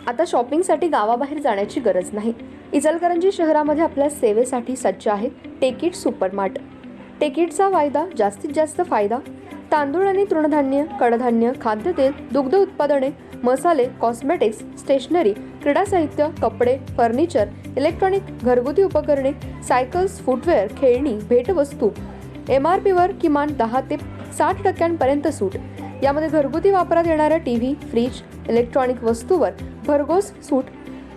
आता शॉपिंगसाठी गावाबाहेर जाण्याची गरज नाही। इचलकरंजी शहरामध्ये आपल्या सेवेसाठी सज्ज आहे टेकिट सुपरमार्ट। टेकिटचा वायदा जास्तीत जास्त फायदा। तांदूळ आणि तृणधान्य, कडधान्य, खाद्यतेल, दुग्ध उत्पादने, मसाले, कॉस्मेटिक्स, स्टेशनरी, क्रीडा साहित्य, कपडे, फर्निचर, इलेक्ट्रॉनिक, घरगुती उपकरणे, सायकल्स, फुटवेअर, खेळणी, भेटवस्तू, MRP वर किमान 10 ते 60% सूट। यामध्ये घरगुती वापरात येणाऱ्या टीव्ही, फ्रीज, इलेक्ट्रॉनिक वस्तूवर भरघोस सूट।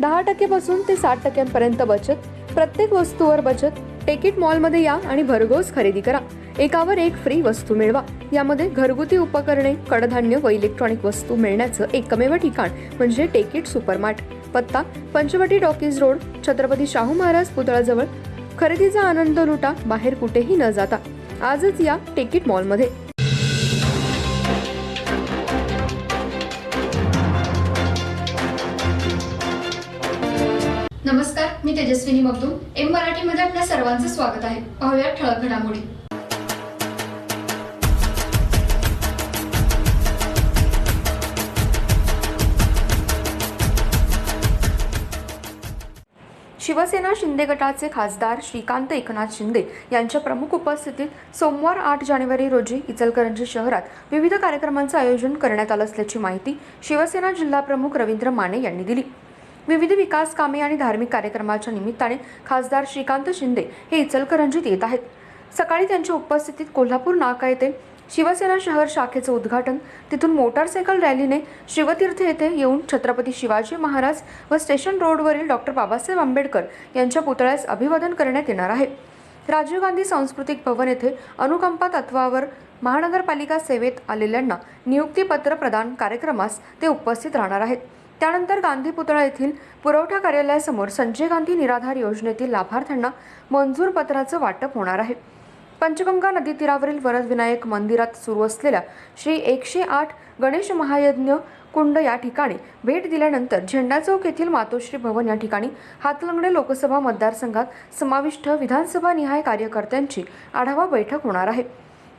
10% पासून ते 60% बचत। प्रत्येक वस्तूवर बचत। टेकिट मॉलमध्ये या आणि भरघोस खरेदी करा। एकावर एक फ्री वस्तू मिळवा। यामध्ये घरगुती उपकरणे, कडधान्य व इलेक्ट्रॉनिक वस्तू मिळण्याचं एकमेव ठिकाण म्हणजे टेकिट सुपरमार्ट। पत्ता पंचवटी टॉकीज रोड, छत्रपती शाहू महाराज पुतळ्याजवळ। खरेदीचा आनंद लुटा बाहेर कुठेही न जाता। आजच या टेकिट मॉलमध्ये। नमस्कार, मी तेजस्विनी मगदूम। एम मराठीमध्ये आपल्या सर्वांचं स्वागत आहे। पाहूया ठळक घडामोडी। शिवसेना शिंदे गटाचे खासदार श्रीकांत एकनाथ शिंदे यांच्या प्रमुख उपस्थितीत सोमवार 8 जानेवारी रोजी इचलकरंजी शहरात विविध कार्यक्रमांचे आयोजन करण्यात आले असल्याची माहिती शिवसेना जिल्हा प्रमुख रवींद्र माने यांनी दिली। विविध विकास कामे आणि धार्मिक कार्यक्रमाच्या निमित्ताने खासदार श्रीकांत शिंदे हे इचलकरंजीत येत आहेत। सकाळी त्यांच्या उपस्थितीत कोल्हापूर नाका येथे शिवसेना शहर शाखेचे उद्घाटन, तिथून मोटारसायकल रॅलीने शिवतीर्थ येथे येऊन छत्रपती शिवाजी महाराज व स्टेशन रोडवरील डॉक्टर बाबासाहेब आंबेडकर यांच्या पुतळ्यास अभिवादन करण्यात येणार आहे। राजीव गांधी सांस्कृतिक भवन येथे अनुकंपा तत्वावर महानगरपालिका सेवेत आलेल्यांना नियुक्तीपत्र प्रदान कार्यक्रमास ते उपस्थित राहणार आहेत। त्यानंतर गांधी पुतळा येथील पुरवठा कार्यालयासमोर संजय गांधी निराधार योजनेतील लाभार्थ्यांना मंजूर पत्राचं वाटप होणार आहे। पंचगंगा नदी तीरावरील वरदविनायक मंदिरात सुरू असलेल्या श्री 108 गणेश महायज्ञ कुंड या ठिकाणी भेट दिल्यानंतर झेंडा चौक येथील मातोश्री भवन या ठिकाणी हातलंगडे लोकसभा मतदारसंघात समाविष्ट विधानसभा निहाय कार्यकर्त्यांची आढावा बैठक होणार आहे।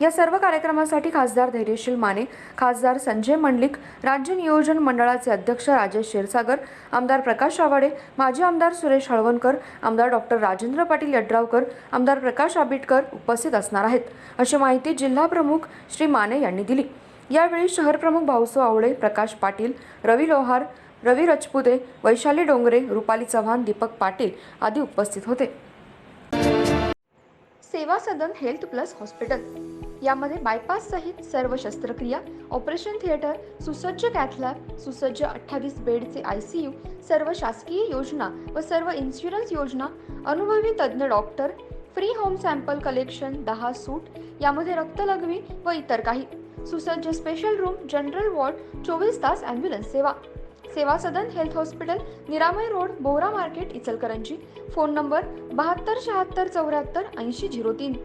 या सर्व कार्यक्रमासाठी खासदार धैर्यशील माने, खासदार संजय मंडलिक, राज्य नियोजन मंडळाचे अध्यक्ष राजेश क्षीरसागर, आमदार प्रकाश आवाडे, माजी आमदार सुरेश हळवणकर, आमदार डॉक्टर राजेंद्र पाटील यड्रावकर, आमदार प्रकाश आंबेडकर उपस्थित असणार आहेत, अशी माहिती जिल्हा प्रमुख श्री माने यांनी दिली। यावेळी शहर प्रमुख भाऊसो आवळे, प्रकाश पाटील, रवी लोहार, रवी रजपुते, वैशाली डोंगरे, रुपाली चव्हाण, दीपक पाटील आदी उपस्थित होते। सेवा सदन हेल्थ प्लस हॉस्पिटल यामध्ये बायपास सहित सर्व शस्त्रक्रिया, ऑपरेशन थिएटर, सुसज्ज कॅथ लॅब, सुसज्ज 28 बेडचे ICU, सर्व शासकीय योजना व सर्व इन्शुरन्स योजना, अनुभवी तज्ञ doctor, free home sample collection, 10 सूट, यामध्ये रक्तलघवी व इतर काही, सुसज्ज स्पेशल रूम, जनरल वॉर्ड, 24 तास ॲम्ब्युलन्स सेवा। सेवा सदन हेल्थ हॉस्पिटल, निरामय road, Bohra market, Ichalkaranji. Phone number 72 76 74 80 03।